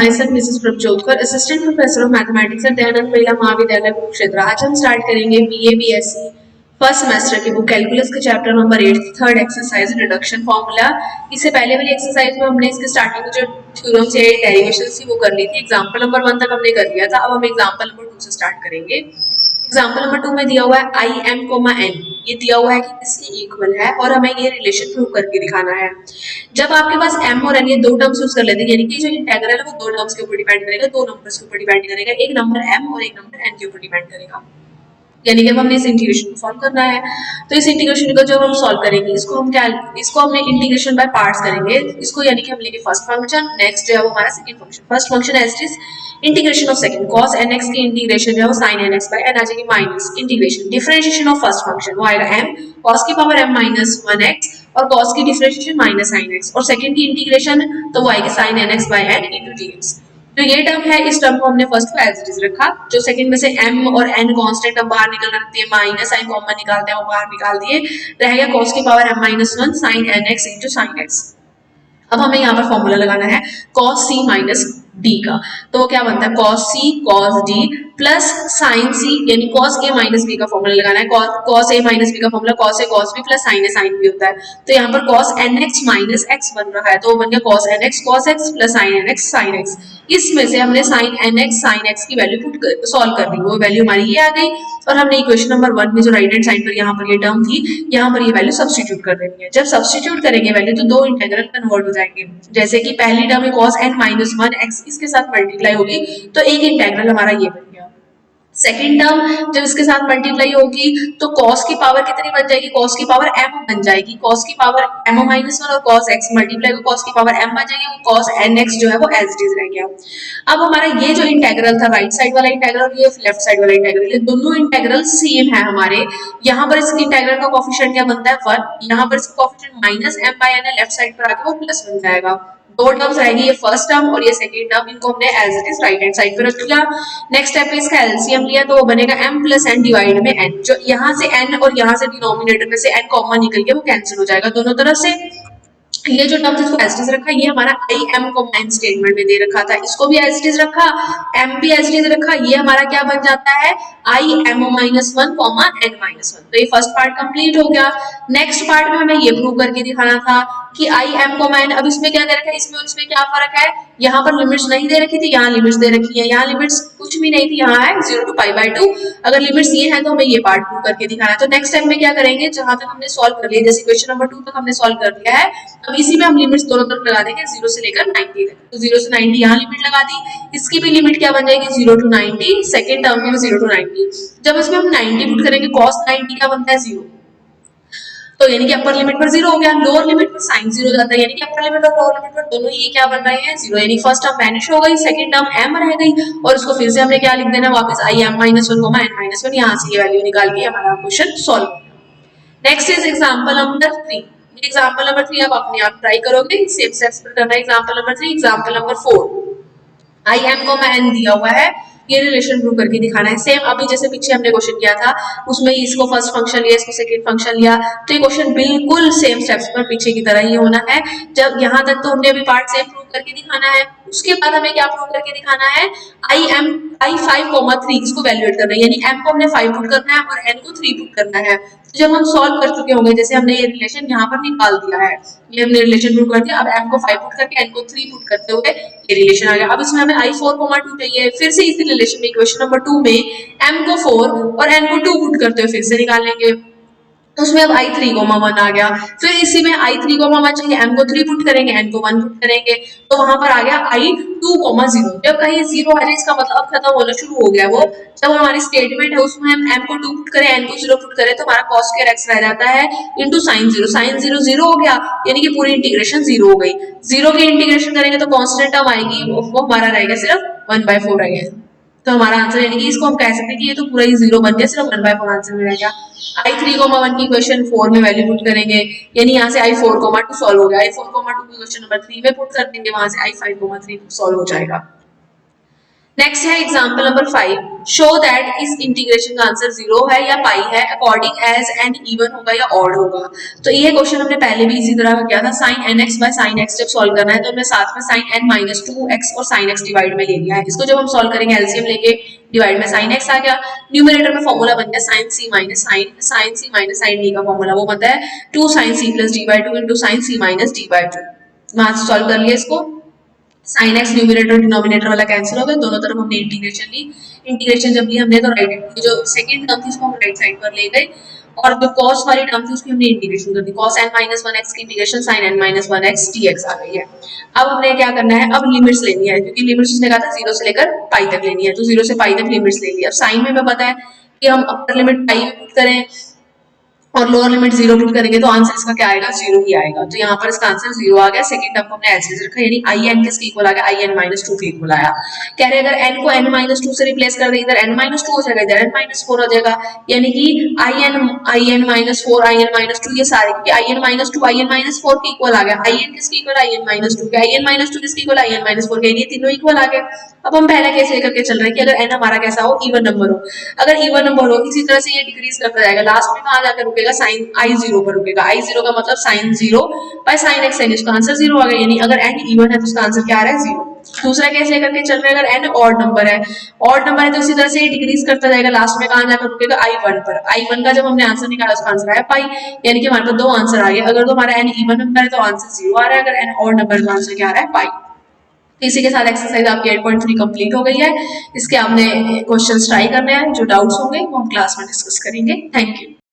myself Mrs. Prabjyotkar, Assistant Professor of Mathematics at Dayanand Mahila Mahavidyalaya Kurukshetra. आज हम start करेंगे BA BSc first semester की book calculus के chapter number 8 third exercise reduction formula. इससे पहले वाली exercise में हमने इसके स्टार्टिंग में जो थ्योरम्स या डेरिवेशंस थी वो कर ली थी। एग्जांपल नंबर 1 तक हमने कर लिया था। अब हम एग्जांपल नंबर 2 से स्टार्ट करेंगे। एग्जांपल नंबर 2 में दिया हुआ है आई एम कोमा एन, ये दिया हुआ है कि इसके इक्वल है और हमें ये रिलेशन प्रूव करके दिखाना है। जब आपके पास m और n ये दो टर्म्स यूज कर लेते हैं, यानी कि जो इंटीग्रल है वो दो टर्म्स के ऊपर डिपेंड करेगा, दो नंबर्स के ऊपर डिपेंड करेगा, एक नंबर m और एक नंबर n के ऊपर डिपेंड करेगा। यानी कि हमने इस इंटीग्रेशन को सॉल्व करना है, तो इस इंटीग्रेशन को जब हम सॉल्व करेंगे इसको हमने इंटीग्रेशन बाय पार्ट्स करेंगे। इसको यानी कि हम लेंगे फर्स्ट फंक्शन, नेक्स्ट जो है वो हमारा second function. First function as it is integration of second cos nx की इंटीग्रेशन जो है वो sin nx बाय n आ जाएगी minus integration differentiation of first function वो आएगा m cos की पावर m माइनस 1x और cos की डिफरेंशिएशन माइनस sin x और सेकंड की इंटीग्रेशन तो वो आएगी sin nx by n into dx। तो ये टर्म है, इस टर्म को हमने फर्स्ट को एज इट इज रखा। जो सेकंड में से m और n कांस्टेंट हम बाहर निकल रखते हैं, माइनस साइन कॉमन निकालते हैं वो बाहर निकाल दिए, रह गया cos की power m minus 1 sin nx into sin x। अब हमें यहाँ पर फॉर्मूला लगाना है cos c माइनस d का, तो वो क्या बनता है cos c cos d plus sin c यानी cos a माइनस b का फॉर्मूला लगाना है। cos a माइनस b का formula cos a cos b plus sin a sin b होता है। तो यहाँ पर cos nx माइनस x बन रहा है, तो वो बन गया cos nx cos x plus sin nx sin x। इसमें से हमने sin nx sin x की वैल्यू पुट कर सॉल्व कर दी, वो वैल्यू हमारी ये आ गई और हमने इक्वेशन नंबर 1 में जो राइट हैंड साइड पर यहाँ पर ये टर्म थी यहाँ पर ये वैल्यू सब्स्टिट्यूट कर देनी है। जब सब्स्टिट्यूट करेंगे वैल्यू तो दो इंटीग्रल कन्वर्ट हो जाएंगे। जैसे कि पहली term cos n minus 1 x इसके साथ मल्टीप्लाई होगी तो एक इंटीग्रल हमारा ये बन गया। सेकेंड टर्म जब इसके साथ मल्टीप्लाई होगी तो cos की पावर कितनी बन जाएगी, cos की पावर m बन जाएगी, cos की पावर m माइनस 1 और cos x मल्टीप्लाई को cos की पावर m बन जाएगी, वो cos nx जो है वो एज इट इज रह गया। अब हमारा ये जो इंटीग्रल था राइट साइड वाला इंटीग्रल और ये लेफ्ट साइड वाला इंटीग्रल, ये दोनों इंटीग्रल सेम है हमारे। यहाँ पर इसके इंटीग्रल का कोएफिशिएंट क्या बनता है 1, यहाँ पर इसका coefficient minus m by n है, लेफ्ट साइड पर आके वो प्लस बन जाएगा। दो टर्म्स रहेगी, ये फर्स्ट टर्म और ये सेकंड टर्म, इनको हमने as it is right hand side पे रख लिया। नेक्स्ट स्टेप पे इसका एलसीएम लिया तो वो बनेगा m प्लस n डिवाइड में n, जो यहाँ से n और यहाँ से डिनोमिनेटर में से n कॉमन निकल के वो कैंसिल हो जाएगा दोनों तरफ से। ये जो टर्म इसको एज इट इज रखा, ये हमारा आई एम को मैन स्टेटमेंट में दे रखा था, इसको भी एज इट इज रखा, m भी एज इट इज रखा, ये हमारा क्या बन जाता है I am minus 1 comma n minus 1। तो ये फर्स्ट पार्ट कंप्लीट हो गया। नेक्स्ट पार्ट में हमें ये प्रूव करके दिखाना था कि आई एम को मैन, अब इसमें क्या दे रखा है, इसमें और इसमें क्या फर्क है, यहाँ पर लिमिट्स नहीं दे रखी थी, यहाँ लिमिट्स दे रखी है, यहाँ लिमिट्स कुछ भी नहीं थी, यहाँ है 0 to पाई बाय 2। अगर लिमिट्स ये है तो हमें ये पार्ट प्रूव करके दिखाना है। तो नेक्स्ट टाइम में क्या करेंगे, जहां तक हमने सॉल्व कर लिया, जैसे क्वेश्चन नंबर 2 तक हमने सॉल्व कर लिया है, अब इसी में हम लिमिट्स दोनों तरफ लगा देंगे 0 से लेकर 90 तक। तो 0 से 90 यहाँ लिमिट लगा दी, इसकी भी लिमिट क्या बन जाएगी 0 to 90, सेकेंड टर्म में 0 to 90। जब इसमें हम 90 पुट करेंगे cos 90 क्या बनता है 0, तो यानी कि अपर लिमिट पर 0 हो गया, लोअर लिमिट पर sin 0 जाता है, यानी कि अपर लिमिट और लोअर लिमिट पर दोनों ही क्या बन रहे हैं 0, यानी फर्स्ट टर्म वैनिश हो गई, सेकंड टर्म m रह गई और इसको फिर से हमने क्या लिख देना वापस i m minus 1 n minus 1, यहाँ से ये वैल्यू निकाल के हमारा question solve. Next is example number 3। Example number 3 आप अपने आप ट्राई करोगे, सेम स्टेप्स पर करना है। Example number 3, example number 4 I am को n दिया हुआ है, ये रिलेशन प्रूव करके दिखाना है। सेम अभी जैसे पीछे हमने क्वेश्चन किया था उसमें इसको फर्स्ट फंक्शन लिया, इसको सेकंड फंक्शन लिया, तो ये क्वेश्चन बिल्कुल सेम स्टेप्स पर पीछे की तरह ही होना है। जब यहाँ तक तो हमने अभी पार्ट सेम प्रूव करके दिखाना है, उसके बाद हमें क्या प्रूव करके दिखाना है आई 5,3 इसको वैल्यूएट करना है, यानी m को हमने 5 पुट करना है और n को 3 पुट करना है। तो जब हम सॉल्व कर चुके होंगे, जैसे हमने ये रिलेशन यहाँ पर निकाल दिया है, ये हमने रिलेशन प्रूव कर दिया, अब m को 5 पुट करके n को 3 पुट करते हुए ये रिलेशन आ गया। अब इसमें हमें i4,2 चाहिए, फिर से इसी रिलेशन में इक्वेशन नंबर 2 में m को 4 और n को 2 पुट करते हुए फिर से निकाल लेंगे, तो उसमें अब i3,1 आ गया। फिर इसी में i3,1 चाहिए, m को 3 पुट करेंगे, n को 1 पुट करेंगे, तो वहां पर आ गया i2,0। जब कहीं 0 आ जाए इसका मतलब अब खत्म होना शुरू हो गया वो। जब हमारी स्टेटमेंट है उसमें हम m को 2 पुट करें, n को 0 पुट करें, तो हमारा cos स्क्वायर x रह जाता है इनटू sin 0। sin 0 0 हो गया, यानी कि पूरी इंटीग्रेशन 0 हो गई। 0 की इंटीग्रेशन करेंगे तो कांस्टेंट टर्म आएगी, वो हमारा रहेगा सिर्फ 1/4 रहेगा। तो हमारा आंसर यानी कि इसको हम कह सकते हैं कि ये तो पूरा ही 0 बन गया, सिर्फ 1/4 आंसर में रह गया। i3,1 की क्वेश्चन 4 में वैल्यू पुट करेंगे, यानी यहाँ से i4,2 सॉल्व हो गया, i4,2 की क्वेश्चन नंबर 3 में पुट कर देंगे, वहां से i5,3 सॉल्व हो जाएगा। नेक्स्ट है एग्जाम्पल नंबर 5, शो दैट इस इंटीग्रेशन का आंसर 0 है या पाई है अकॉर्डिंग एज एन इवन होगा या ऑड होगा। तो ये क्वेश्चन हमने पहले भी इसी तरह का किया था, sine n x by sine x जब सॉल्व करना है तो हमने साथ में साइन एन माइनस 2x और साइन एक्स डिवाइड में ले लिया है। इसको जब हम सॉल्व करेंगे एलसीएम लेके डिवाइड में साइन एक्स आ गया, न्यूमरेटर में फॉर्मूला बन गया sine C minus sine D का फॉर्मूला वो बनता है 2 sin c plus D by 2 into sine C minus D by 2। वहां से सॉल्व कर लिया इसको, साइन एक्स न्यूमरेटर डिनोमिनेटर वाला कैंसिल हो गया, दोनों तरफ हमने इंटीग्रेशन ली। इंटीग्रेशन जब ली हमने तो राइट जो सेकंड टर्म थी उसको हम राइट साइड पर ले गए और जो cos वाली टर्म थी उसकी हमने इंटीग्रेशन कर दी, cos n माइनस 1x की integration sin n minus 1x dx आ गई है। अब हमने क्या करना है, अब लिमिट्स लेनी है क्योंकि लिमिट्स उसने कहा था 0 से लेकर पाई तक लेनी है, तो 0 से पाई तक लिमिट्स ले ली। अब साइन में हमें पता है कि हम अपर लिमिट पाई पुट करें और लोअर लिमिट 0 पुट करेंगे तो आंसर इसका क्या आएगा, 0 ही आएगा। तो यहाँ पर इसका आंसर 0 आ गया। सेकंड टर्म को हमने एज रखा यानी आई एन किसके इक्वल आ गया, आई एन माइनस 2 के इक्वल आया। कह रहे अगर n को n माइनस 2 से रिप्लेस कर दे, इधर n माइनस 2 हो जाएगा इधर n माइनस 4 हो जाएगा, यानी कि I n minus 4 I n minus 2 ये सारे क्योंकि I n minus 2 I n minus 4 के इक्वल आ गया। आई एन किसके इक्वल, आई एन माइनस 2 के, आई एन माइनस 2 किसके इक्वल, आई एन माइनस 4 के, ये तीनों इक्वल आ गए। अब हम पहला केस लेकर के चल रहे हैं कि अगर n हमारा कैसा हो, इवन नंबर हो। अगर इवन नंबर हो इसी तरह से ये डिक्रीज करता जाएगा, लास्ट में कहां जाकर रुकेगा, साइन आई 0 पर रुकेगा। आई 0 का मतलब sine 0 by sine x n, इसका आंसर 0 आ गया। यानी अगर n इवन है तो उसका आंसर क्या आ रहा है, 0। दूसरा केस लेकर के चल रहे हैं, अगर n ऑड नंबर है, ऑड नंबर है तो इसी तरह से डिक्रीज करता जाएगा, लास्ट में कहां जाकर रुकेगा, i1 पर। i1 का जब हमने आंसर निकाला उसका आंसर आया पाई, यानी कि हमारे पास दो आंसर आ गए। अगर तो हमारा n इवन नंबर है तो आंसर 0 आ रहा है, अगर n ऑड नंबर है तो आंसर क्या आ रहा है, पाई। इसी के साथ एक्सरसाइज आपकी 8.3 कंप्लीट हो गई है। इसके आपने क्वेश्चंस ट्राई करने हैं, जो डाउट्स होंगे वो हम क्लास में डिस्कस करेंगे। Thank you.